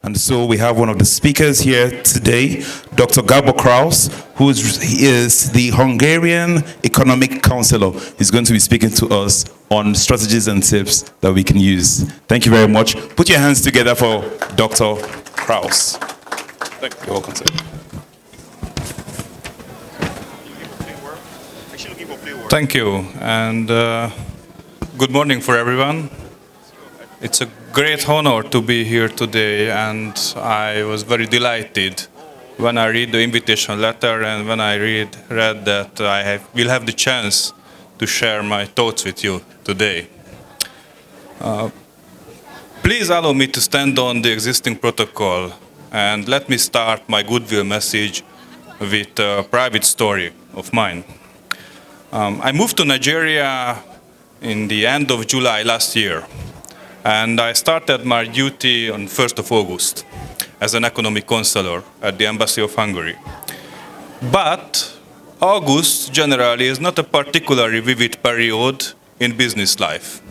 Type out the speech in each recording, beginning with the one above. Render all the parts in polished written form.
And so we have one of the speakers here today, Dr. Gabor Kraus, who is the Hungarian Economic Counselor. He's going to be speaking to us on strategies and tips that we can use. Thank you very much. Put your hands together for Dr. Kraus. You're welcome, sir. Thank you, and good morning for everyone. It's a great honor to be here today, and I was very delighted when I read the invitation letter and when I read that I will have the chance to share my thoughts with you today. Please allow me to stand on the existing protocol, and let me start my goodwill message with a private story of mine. I moved to Nigeria in the end of July last year, and I started my duty on 1st of August as an economic counselor at the Embassy of Hungary. But August generally is not a particularly vivid period in business life.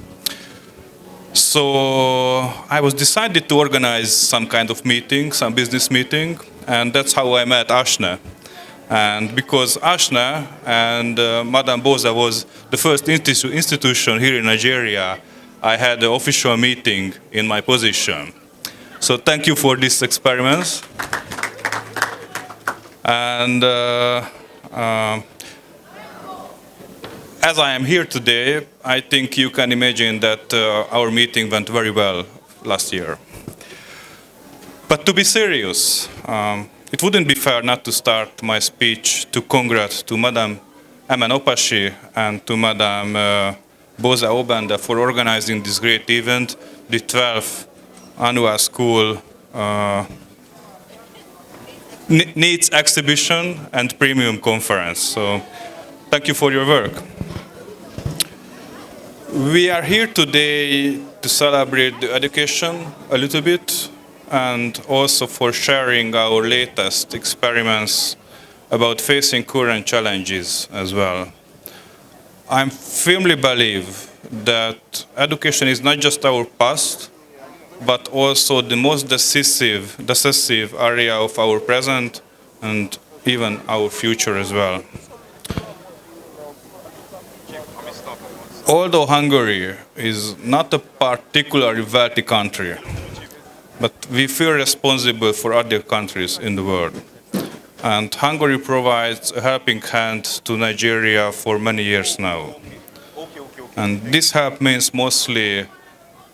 So I was decided to organize some kind of meeting, some business meeting, and that's how I met Ashna. And because Ashna and Madame Boza was the first institution here in Nigeria, I had an official meeting in my position. So thank you for this experiment. And as I am here today, I think you can imagine that our meeting went very well last year. But to be serious, it wouldn't be fair not to start my speech to congrats to Madame Emen Opashi and to Madame Boza Obenda for organizing this great event, the 12th annual school needs exhibition and premium conference. So thank you for your work. We are here today to celebrate the education a little bit, and also for sharing our latest experiments about facing current challenges as well. I firmly believe that education is not just our past, but also the most decisive area of our present and even our future as well. Although Hungary is not a particularly wealthy country, but we feel responsible for other countries in the world. And Hungary provides a helping hand to Nigeria for many years now. And this help means mostly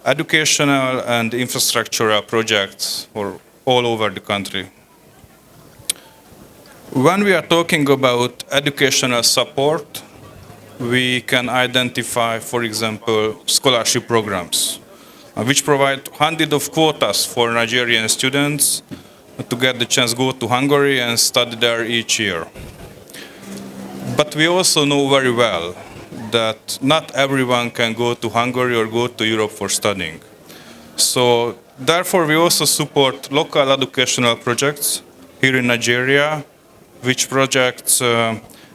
educational and infrastructural projects all over the country. When we are talking about educational support, we can identify, for example, scholarship programs, which provide hundreds of quotas for Nigerian students to get the chance to go to Hungary and study there each year. But we also know very well that not everyone can go to Hungary or go to Europe for studying. So therefore we also support local educational projects here in Nigeria, which projects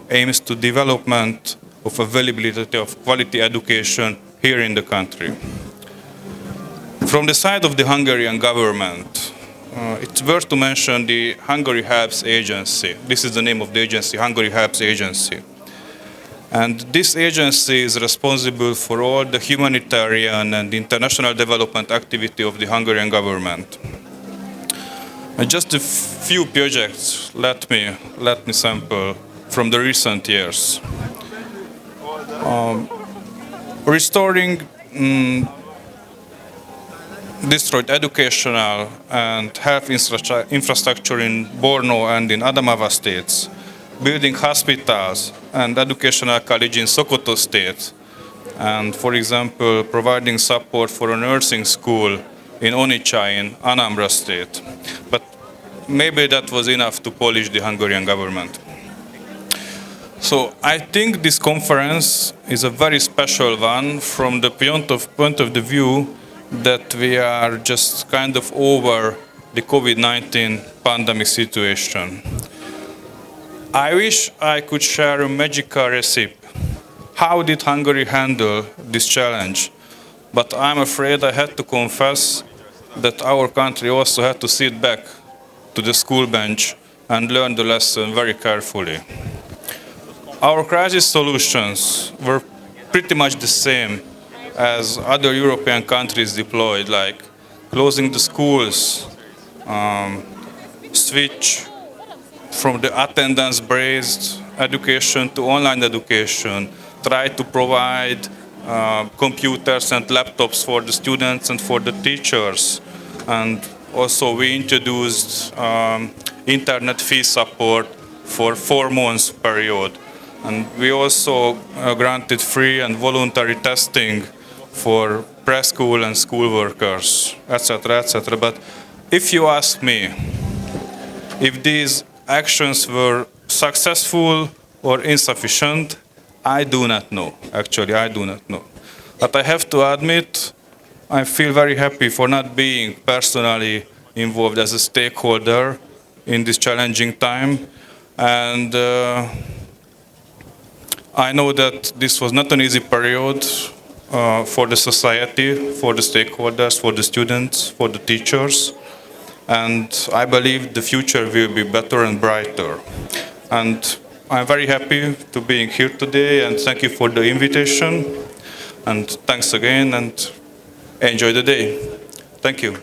aims to development of availability of quality education here in the country. From the side of the Hungarian government, it's worth to mention the Hungary Helps Agency. This is the name of the agency, Hungary Helps Agency. And this agency is responsible for all the humanitarian and international development activity of the Hungarian government. And just a few projects, let me sample from the recent years. Restoring destroyed educational and health infrastructure in Borno and in Adamawa states, building hospitals and educational college in Sokoto state, and for example, providing support for a nursing school in Onitsha in Anambra state. But maybe that was enough to polish the Hungarian government. So I think this conference is a very special one from the point of the view that we are just kind of over the COVID-19 pandemic situation. I wish I could share a magical recipe. How did Hungary handle this challenge? But I'm afraid I had to confess that our country also had to sit back to the school bench and learn the lesson very carefully. Our crisis solutions were pretty much the same as other European countries deployed, like closing the schools, switch from the attendance-based education to online education, try to provide computers and laptops for the students and for the teachers. And also we introduced internet fee support for 4 months period. And we also granted free and voluntary testing for preschool and school workers, etc., etc. But if you ask me if these actions were successful or insufficient, I do not know. Actually, I do not know. But I have to admit, I feel very happy for not being personally involved as a stakeholder in this challenging time. And I know that this was not an easy period for the society, for the stakeholders, for the students, for the teachers. And I believe the future will be better and brighter. And I'm very happy to being here today, and thank you for the invitation. And thanks again, and enjoy the day. Thank you.